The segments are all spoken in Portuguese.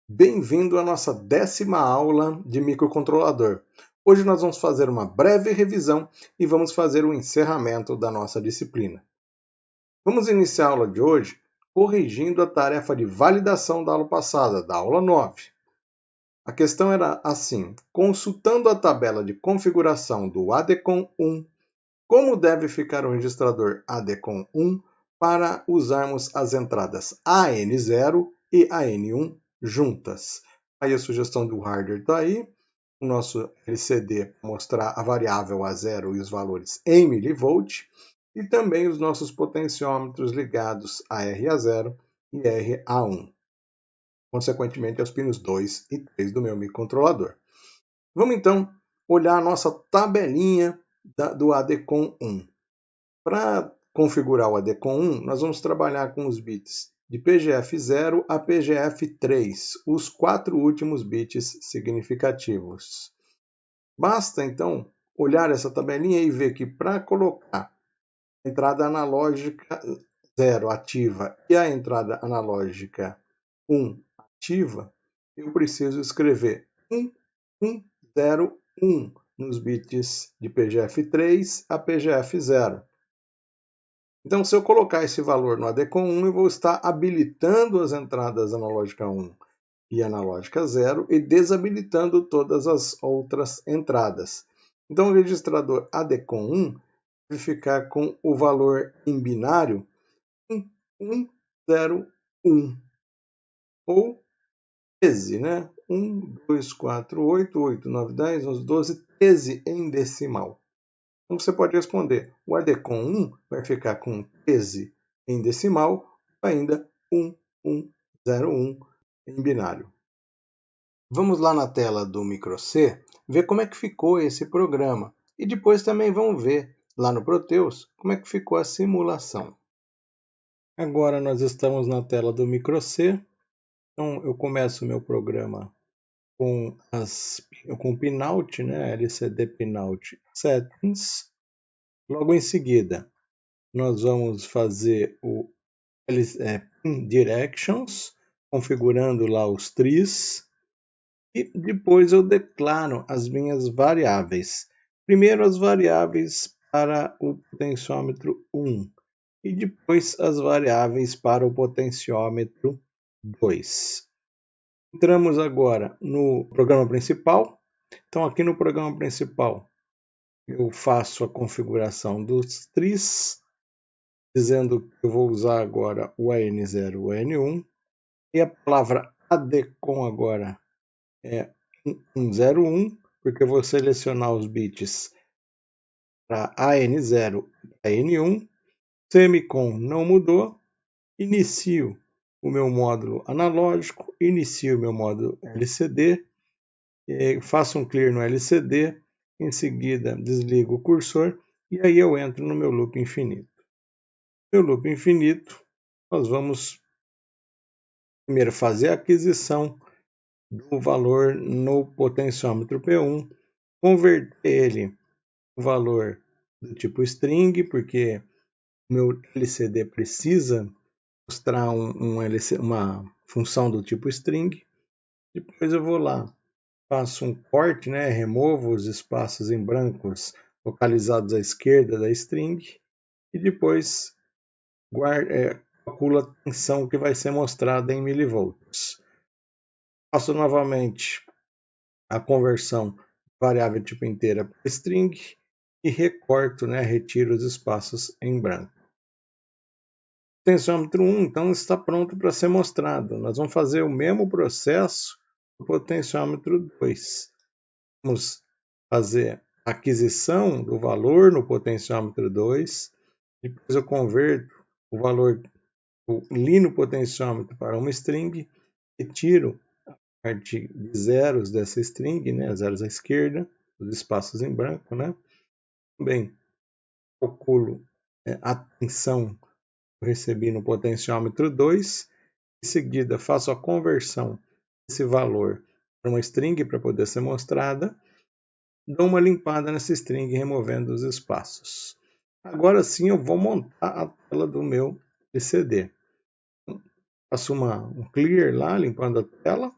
Bem-vindo à nossa 10ª aula de microcontrolador. Hoje nós vamos fazer uma breve revisão e vamos fazer o encerramento da nossa disciplina. Vamos iniciar a aula de hoje corrigindo a tarefa de validação da aula passada, da aula 9. A questão era assim: consultando a tabela de configuração do ADCOM 1, como deve ficar o registrador ADCOM 1 para usarmos as entradas AN0 e AN1 juntas? Aí a sugestão do hardware está aí, o nosso LCD mostrar a variável A0 e os valores em milivolt, e também os nossos potenciômetros ligados a RA0 e RA1, consequentemente aos pinos 2 e 3 do meu microcontrolador. Vamos então olhar a nossa tabelinha do ADCOM 1. Para configurar o ADCOM 1, nós vamos trabalhar com os bits de PGF0 a PGF3, os 4 últimos bits significativos. Basta, então, olhar essa tabelinha e ver que para colocar a entrada analógica 0 ativa e a entrada analógica 1 ativa, eu preciso escrever 1101 nos bits de PGF3 a PGF0. Então, se eu colocar esse valor no ADCOM 1, eu vou estar habilitando as entradas analógica 1 e analógica 0 e desabilitando todas as outras entradas. Então, o registrador ADCOM 1 vai ficar com o valor em binário 101 ou 13, né? 1, 2, 4, 8, 8, 9, 10, 11, 12, 13 em decimal. Então você pode responder, o ADCOM 1 vai ficar com 13 em decimal, ainda 1101 em binário. Vamos lá na tela do microC ver como é que ficou esse programa. E depois também vamos ver lá no Proteus como é que ficou a simulação. Agora nós estamos na tela do microC. Então eu começo o meu programa com o Pinout, né? LCD Pinout Settings. Logo em seguida, nós vamos fazer o Pin Directions, configurando lá os trees. E depois eu declaro as minhas variáveis. Primeiro as variáveis para o potenciômetro 1 e depois as variáveis para o potenciômetro 2. Entramos agora no programa principal. Então aqui no programa principal eu faço a configuração dos trees, dizendo que eu vou usar agora o AN0 e o AN1, e a palavra ADCOM agora é 101, porque eu vou selecionar os bits para AN0 e AN1, semicon não mudou, inicio o meu módulo analógico, inicio o meu módulo LCD, faço um clear no LCD, em seguida desligo o cursor e aí eu entro no meu loop infinito. No meu loop infinito, nós vamos primeiro fazer a aquisição do valor no potenciômetro P1, converter ele no valor do tipo string, porque o meu LCD precisa mostrar uma função do tipo string. Depois eu vou lá, faço um corte, né, removo os espaços em brancos localizados à esquerda da string e depois calculo a tensão que vai ser mostrada em milivolts. Faço novamente a conversão variável tipo inteira para string e recorto, né, retiro os espaços em branco. O potenciômetro 1 então está pronto para ser mostrado. Nós vamos fazer o mesmo processo no potenciômetro 2. Vamos fazer a aquisição do valor no potenciômetro 2, depois eu converto o valor li no potenciômetro para uma string e tiro a parte de zeros dessa string, né, zeros à esquerda, os espaços em branco, né? Também calculo a tensão que eu recebi no potenciômetro 2, em seguida faço a conversão desse valor para uma string para poder ser mostrada, dou uma limpada nessa string removendo os espaços. Agora sim eu vou montar a tela do meu LCD. Faço um clear lá, limpando a tela.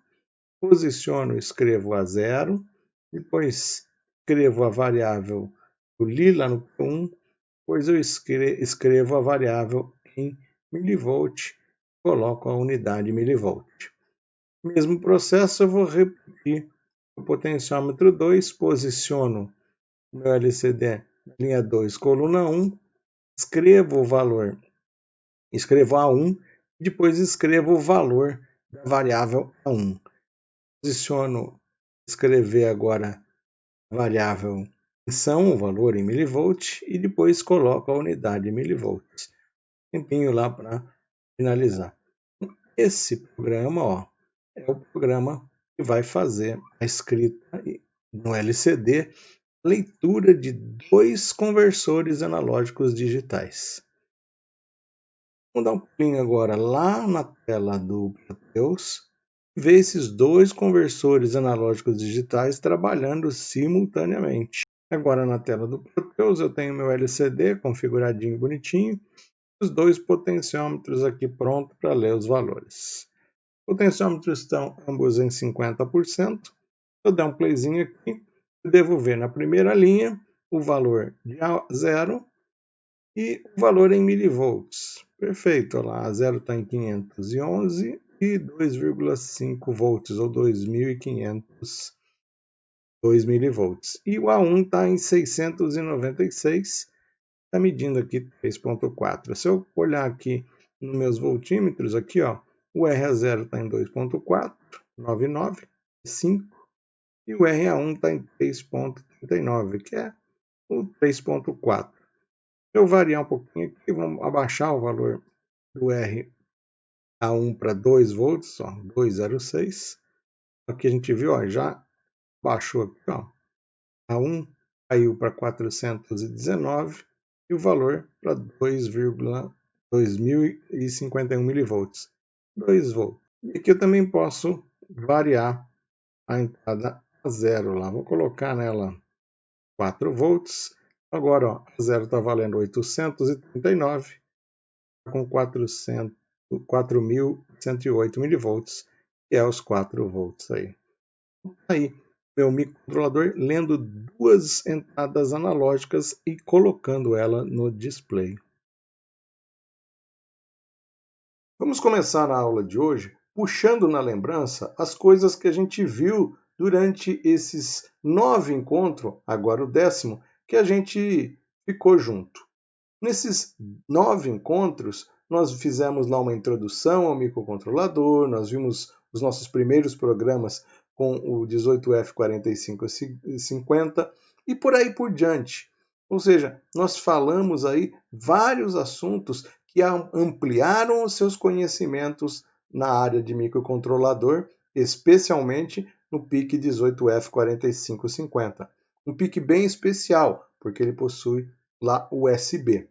posiciono, escrevo a 0, depois escrevo a variável do lila no P1, depois eu escrevo a variável em milivolt, coloco a unidade milivolt. Mesmo processo, eu vou repetir o potenciômetro 2, posiciono o meu LCD na linha 2, coluna 1, escrevo o valor, escrevo A1, e depois escrevo o valor da variável A1. Posiciono, escrever agora a variável tensão, o valor em milivolts, e depois coloco a unidade em milivolts. Tempinho lá para finalizar. Esse programa, é o programa que vai fazer a escrita no LCD, leitura de 2 conversores analógicos digitais. Vamos dar um pulinho agora lá na tela do Proteus e ver esses 2 conversores analógicos digitais trabalhando simultaneamente. Agora na tela do Proteus eu tenho meu LCD configuradinho bonitinho, os 2 potenciômetros aqui prontos para ler os valores. Os potenciômetros estão ambos em 50%. Se eu der um playzinho aqui, eu devo ver na primeira linha o valor de A0 e o valor em milivolts. Perfeito, olha lá, a 0 está em 511 e 2,5 volts, ou 2.502 milivolts. E o A1 está em 696, está medindo aqui 3,4. Se eu olhar aqui nos meus voltímetros, aqui, o RA0 está em 2,499,5 e o RA1 está em 3,39, que é o 3,4. Se eu variar um pouquinho aqui, vamos abaixar o valor do RA1 para 2 volts, 2,06. Aqui a gente viu, já baixou aqui, A1 caiu para 419 e o valor para 2.051 milivolts, 2 volts. E aqui eu também posso variar a entrada a 0 lá. Vou colocar nela 4 volts. Agora, a 0 está valendo 839, com 4.108 milivolts, que é os 4 volts aí. Aí, meu microcontrolador lendo 2 entradas analógicas e colocando ela no display. Vamos começar a aula de hoje puxando na lembrança as coisas que a gente viu durante esses 9 encontros, agora o 10º, que a gente ficou junto. Nesses 9 encontros, nós fizemos lá uma introdução ao microcontrolador, nós vimos os nossos primeiros programas com o 18F4550 e por aí por diante. Ou seja, nós falamos aí vários assuntos que ampliaram os seus conhecimentos na área de microcontrolador, especialmente no PIC 18F4550. Um PIC bem especial, porque ele possui lá USB.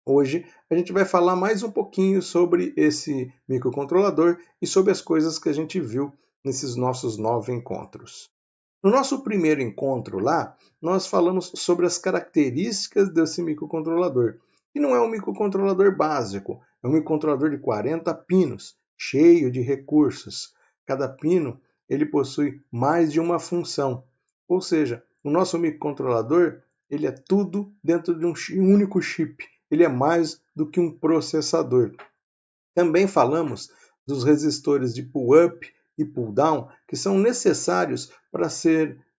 Hoje a gente vai falar mais um pouquinho sobre esse microcontrolador e sobre as coisas que a gente viu nesses nossos 9 encontros. No nosso primeiro encontro lá, nós falamos sobre as características desse microcontrolador. E não é um microcontrolador básico, é um microcontrolador de 40 pinos, cheio de recursos. Cada pino ele possui mais de uma função. Ou seja, o nosso microcontrolador ele é tudo dentro de um único chip. Ele é mais do que um processador. Também falamos dos resistores de pull-up e pull-down, que são necessários para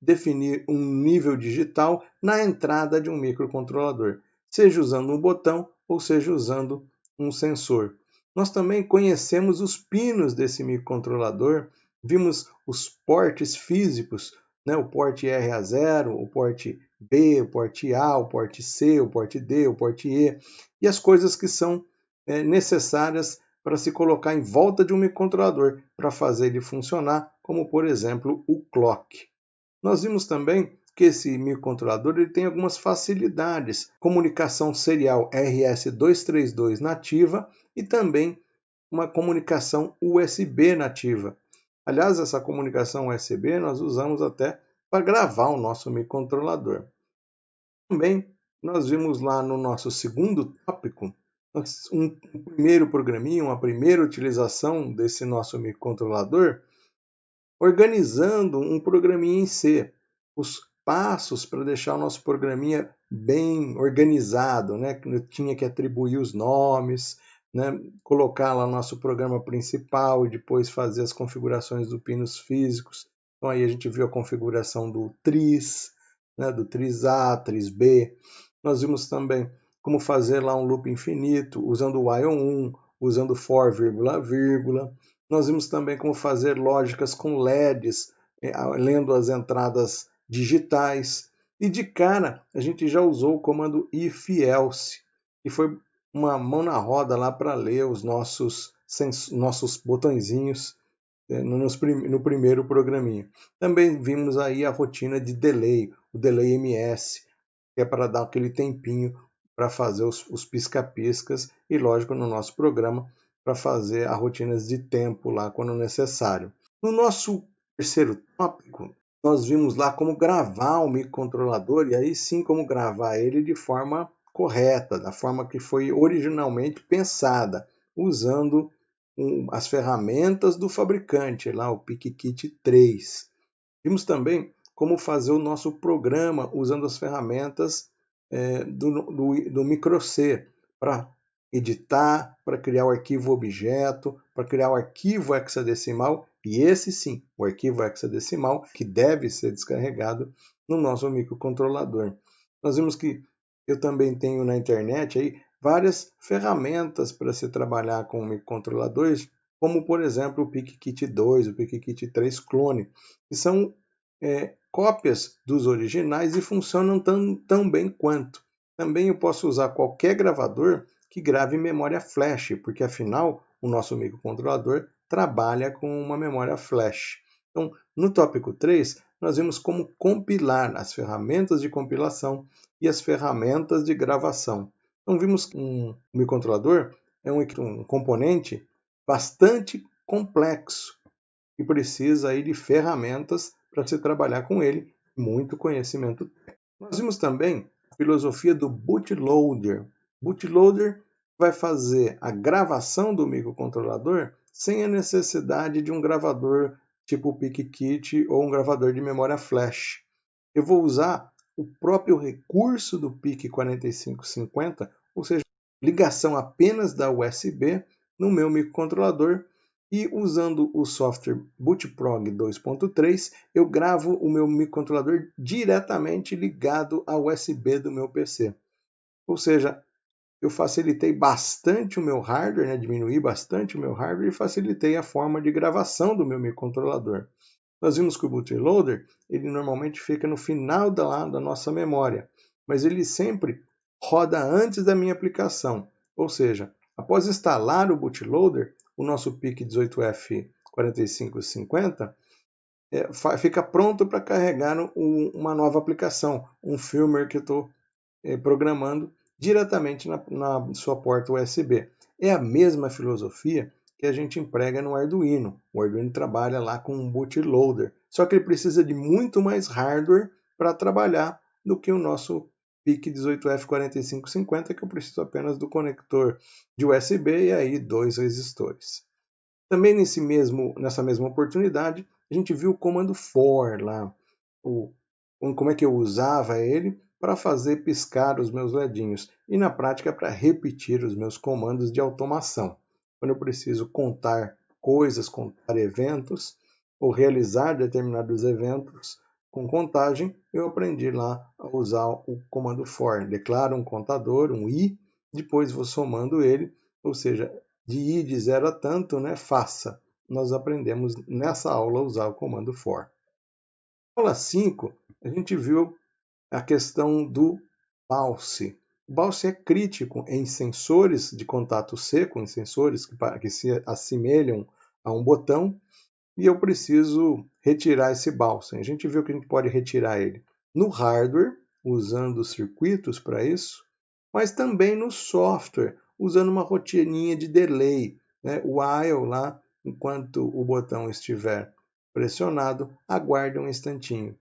definir um nível digital na entrada de um microcontrolador, seja usando um botão ou seja usando um sensor. Nós também conhecemos os pinos desse microcontrolador, vimos os portes físicos, o porte RA0, o porte B, o porte A, o porte C, o porte D, o porte E, e as coisas que são necessárias para se colocar em volta de um microcontrolador para fazer ele funcionar, como por exemplo o clock. Nós vimos também que esse microcontrolador ele tem algumas facilidades, comunicação serial RS-232 nativa e também uma comunicação USB nativa. Aliás, essa comunicação USB nós usamos até para gravar o nosso microcontrolador. Também nós vimos lá no nosso segundo tópico um primeiro programinha, uma primeira utilização desse nosso microcontrolador, organizando um programinha em C, os passos para deixar o nosso programinha bem organizado, né? Eu tinha que atribuir os nomes, né? Colocar lá o nosso programa principal e depois fazer as configurações dos pinos físicos. Então aí a gente viu a configuração do tris, né? Do tris A, tris B. Nós vimos também como fazer lá um loop infinito, usando o while 1, usando for, vírgula, vírgula. Nós vimos também como fazer lógicas com LEDs, lendo as entradas digitais. E de cara, a gente já usou o comando if-else, que foi uma mão na roda lá para ler os nossos botõezinhos no primeiro programinha. Também vimos aí a rotina de delay, o delay MS, que é para dar aquele tempinho para fazer os pisca-piscas e, lógico, no nosso programa, para fazer as rotinas de tempo lá quando necessário. No nosso terceiro tópico, nós vimos lá como gravar o microcontrolador e aí sim como gravar ele de forma correta, da forma que foi originalmente pensada, usando as ferramentas do fabricante, lá o PicKit 3. Vimos também como fazer o nosso programa usando as ferramentas do Micro-C para editar, para criar o arquivo objeto, para criar o arquivo hexadecimal, e esse sim, o arquivo hexadecimal, que deve ser descarregado no nosso microcontrolador. Nós vimos que eu também tenho na internet aí várias ferramentas para se trabalhar com microcontroladores, como por exemplo o PicKit 2, o PicKit 3 clone, que são cópias dos originais e funcionam tão bem quanto. Também eu posso usar qualquer gravador que grave memória flash, porque afinal o nosso microcontrolador trabalha com uma memória flash. Então, no tópico 3, nós vimos como compilar as ferramentas de compilação e as ferramentas de gravação. Então, vimos que um microcontrolador é um componente bastante complexo e precisa aí de ferramentas para se trabalhar com ele, muito conhecimento técnico. Nós vimos também a filosofia do bootloader. Bootloader vai fazer a gravação do microcontrolador sem a necessidade de um gravador tipo o PicKit ou um gravador de memória flash. Eu vou usar o próprio recurso do PIC 4550, ou seja, ligação apenas da USB no meu microcontrolador e usando o software Bootprog 2.3, eu gravo o meu microcontrolador diretamente ligado ao USB do meu PC. Ou seja, eu facilitei bastante o meu hardware, né? Diminuí bastante o meu hardware e facilitei a forma de gravação do meu microcontrolador. Nós vimos que o bootloader, ele normalmente fica no final da nossa memória, mas ele sempre roda antes da minha aplicação. Ou seja, após instalar o bootloader, o nosso PIC 18F4550 fica pronto para carregar uma nova aplicação, um firmware que eu estou programando diretamente na sua porta USB. É a mesma filosofia que a gente emprega no Arduino. O Arduino trabalha lá com um bootloader, só que ele precisa de muito mais hardware para trabalhar do que o nosso PIC 18F4550, que eu preciso apenas do conector de USB e aí 2 resistores. Também nessa mesma oportunidade, a gente viu o comando for lá, como é que eu usava ele para fazer piscar os meus ledinhos e na prática para repetir os meus comandos de automação. Quando eu preciso contar coisas, contar eventos ou realizar determinados eventos com contagem, eu aprendi lá a usar o comando for. Declaro um contador, um i, depois vou somando ele, ou seja, de i de 0 a tanto, né, faça. Nós aprendemos nessa aula a usar o comando for. Na aula 5, a gente viu a questão do BALC. O BALC é crítico em sensores de contato seco, em sensores que se assemelham a um botão, e eu preciso retirar esse BALC. A gente viu que a gente pode retirar ele no hardware, usando circuitos para isso, mas também no software, usando uma rotininha de delay, né? O while lá, enquanto o botão estiver pressionado, aguarde um instantinho.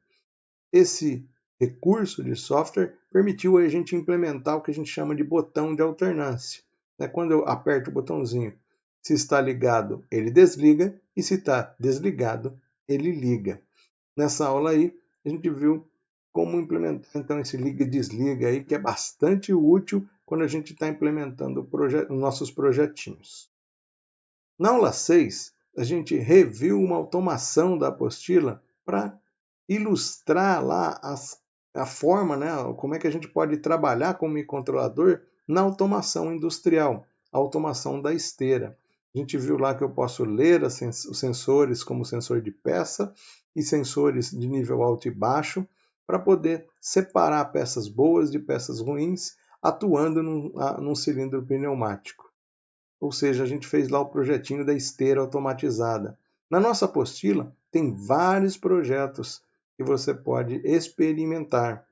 Esse recurso de software permitiu a gente implementar o que a gente chama de botão de alternância. Quando eu aperto o botãozinho, se está ligado, ele desliga, e se está desligado, ele liga. Nessa aula aí, a gente viu como implementar então esse liga e desliga aí, que é bastante útil quando a gente está implementando nossos projetinhos. Na aula 6, a gente reviu uma automação da apostila para ilustrar lá a forma, né, como é que a gente pode trabalhar com o microcontrolador na automação industrial, a automação da esteira. A gente viu lá que eu posso ler os sensores como sensor de peça e sensores de nível alto e baixo para poder separar peças boas de peças ruins atuando num cilindro pneumático. Ou seja, a gente fez lá o projetinho da esteira automatizada. Na nossa apostila tem vários projetos que você pode experimentar.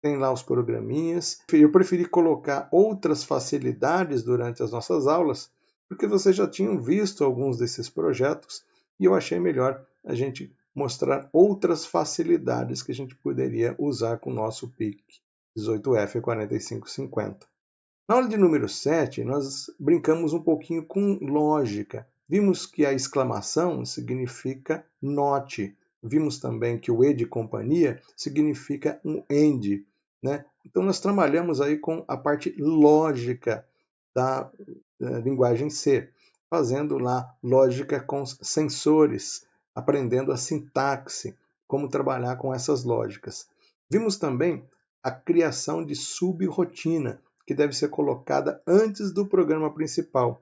Tem lá os programinhas. Eu preferi colocar outras facilidades durante as nossas aulas, porque vocês já tinham visto alguns desses projetos e eu achei melhor a gente mostrar outras facilidades que a gente poderia usar com o nosso PIC 18F4550. Na aula de número 7, nós brincamos um pouquinho com lógica. Vimos que a exclamação significa not. Vimos também que o e de companhia significa um and. Né? Então, nós trabalhamos aí com a parte lógica da linguagem C, fazendo lá lógica com sensores, aprendendo a sintaxe, como trabalhar com essas lógicas. Vimos também a criação de subrotina, que deve ser colocada antes do programa principal.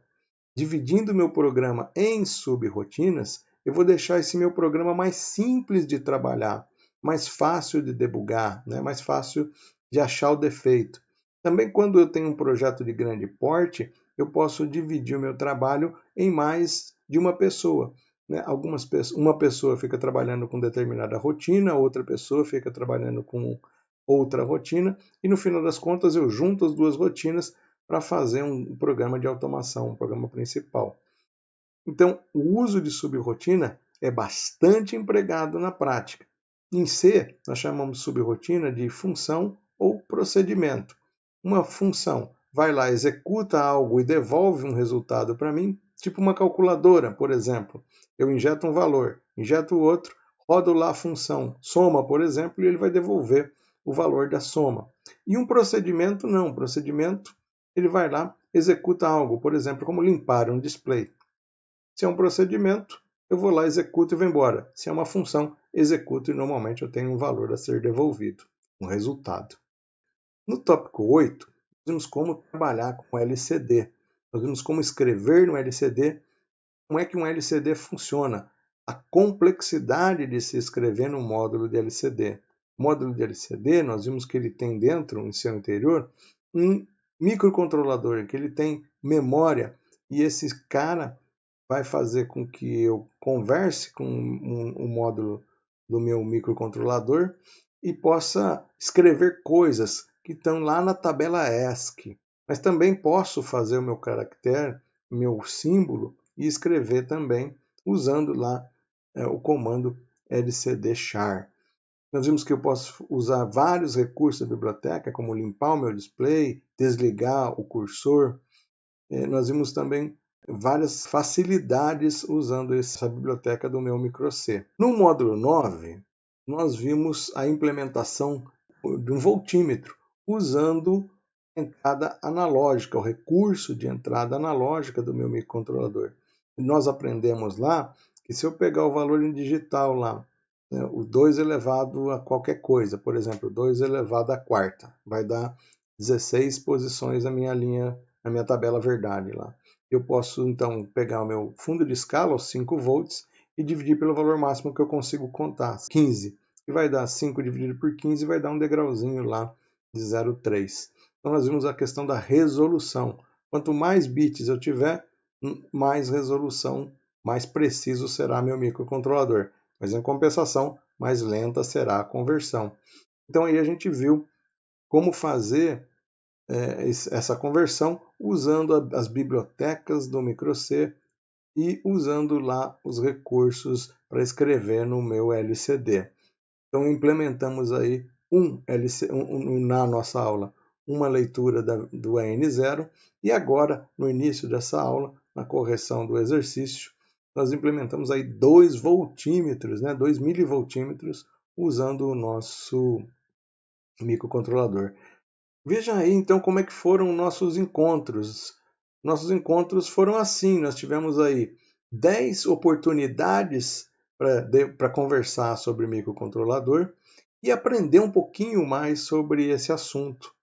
Dividindo meu programa em subrotinas, eu vou deixar esse meu programa mais simples de trabalhar, mais fácil de debugar, né? Mais fácil de achar o defeito. Também quando eu tenho um projeto de grande porte, eu posso dividir o meu trabalho em mais de uma pessoa. Né? Uma pessoa fica trabalhando com determinada rotina, outra pessoa fica trabalhando com outra rotina, e no final das contas eu junto as duas rotinas para fazer um programa de automação, um programa principal. Então, o uso de subrotina é bastante empregado na prática. Em C, nós chamamos subrotina de função ou procedimento. Uma função vai lá, executa algo e devolve um resultado para mim, tipo uma calculadora, por exemplo. Eu injeto um valor, injeto outro, rodo lá a função soma, por exemplo, e ele vai devolver o valor da soma. E um procedimento não, um procedimento ele vai lá, executa algo, por exemplo, como limpar um display. Se é um procedimento, eu vou lá, executo e vou embora. Se é uma função, executo e normalmente eu tenho um valor a ser devolvido, um resultado. No tópico 8, nós vimos como trabalhar com LCD. Nós vimos como escrever no LCD, como é que um LCD funciona, a complexidade de se escrever no módulo de LCD. O módulo de LCD, nós vimos que ele tem dentro, em seu interior, um microcontrolador, que ele tem memória, e esse cara vai fazer com que eu converse com o módulo do meu microcontrolador e possa escrever coisas que estão lá na tabela ESC. Mas também posso fazer o meu caractere, meu símbolo, e escrever também usando lá o comando lcd-char. Nós vimos que eu posso usar vários recursos da biblioteca, como limpar o meu display, desligar o cursor. Nós vimos também várias facilidades usando essa biblioteca do meu microC. No módulo 9, nós vimos a implementação de um voltímetro, usando a entrada analógica, o recurso de entrada analógica do meu microcontrolador. Nós aprendemos lá que se eu pegar o valor em digital lá, né, o 2 elevado a qualquer coisa, por exemplo, 2 elevado à quarta, vai dar 16 posições na minha linha, na minha tabela verdade lá. Eu posso, então, pegar o meu fundo de escala, os 5 volts, e dividir pelo valor máximo que eu consigo contar, 15. E vai dar 5 dividido por 15, vai dar um degrauzinho lá de 0,3. Então, nós vimos a questão da resolução. Quanto mais bits eu tiver, mais resolução, mais preciso será meu microcontrolador. Mas, em compensação, mais lenta será a conversão. Então, aí a gente viu como fazer essa conversão usando as bibliotecas do microC e usando lá os recursos para escrever no meu LCD. Então implementamos aí na nossa aula uma leitura do EN0 e agora, no início dessa aula, na correção do exercício, nós implementamos aí 2 voltímetros, 2 milivoltímetros, usando o nosso microcontrolador. Veja aí então como é que foram nossos encontros. Nossos encontros foram assim, nós tivemos aí 10 oportunidades para conversar sobre microcontrolador e aprender um pouquinho mais sobre esse assunto.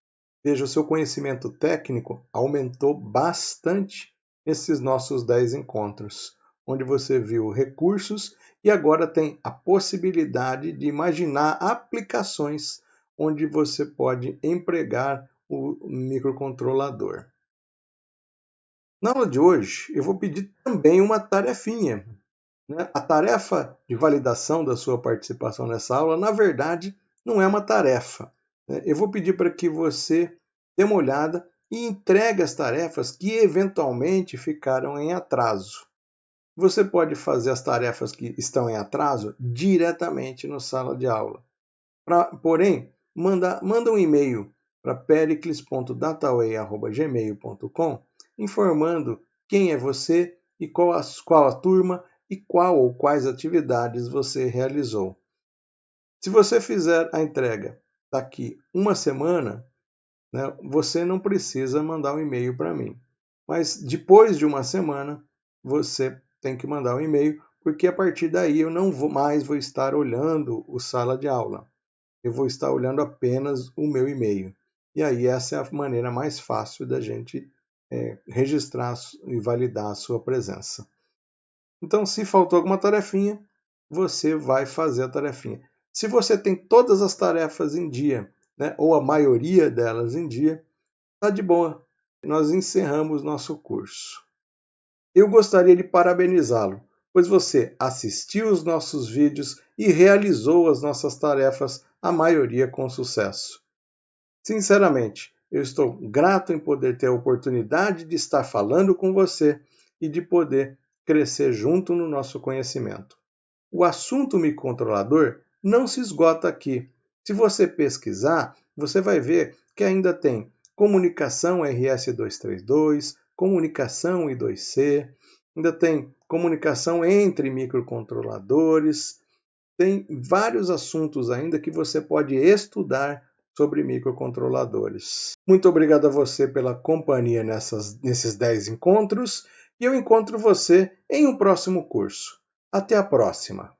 Veja, o seu conhecimento técnico aumentou bastante nesses nossos 10 encontros, onde você viu recursos e agora tem a possibilidade de imaginar aplicações onde você pode empregar o microcontrolador. Na aula de hoje, eu vou pedir também uma tarefinha. A tarefa de validação da sua participação nessa aula, na verdade, não é uma tarefa. Eu vou pedir para que você dê uma olhada e entregue as tarefas que eventualmente ficaram em atraso. Você pode fazer as tarefas que estão em atraso diretamente no sala de aula. Porém, manda um e-mail para pericles.dataway@gmail.com informando quem é você e qual a turma e qual ou quais atividades você realizou. Se você fizer a entrega daqui uma semana, você não precisa mandar um e-mail para mim. Mas depois de uma semana, você tem que mandar um e-mail, porque a partir daí eu não mais vou estar olhando o sala de aula. Eu vou estar olhando apenas o meu e-mail. E aí essa é a maneira mais fácil da gente registrar e validar a sua presença. Então, se faltou alguma tarefinha, você vai fazer a tarefinha. Se você tem todas as tarefas em dia, ou a maioria delas em dia, está de boa. Nós encerramos nosso curso. Eu gostaria de parabenizá-lo, pois você assistiu os nossos vídeos e realizou as nossas tarefas, a maioria com sucesso. Sinceramente, eu estou grato em poder ter a oportunidade de estar falando com você e de poder crescer junto no nosso conhecimento. O assunto microcontrolador não se esgota aqui. Se você pesquisar, você vai ver que ainda tem comunicação RS-232, comunicação I2C, ainda tem comunicação entre microcontroladores, tem vários assuntos ainda que você pode estudar sobre microcontroladores. Muito obrigado a você pela companhia nesses 10 encontros e eu encontro você em um próximo curso. Até a próxima!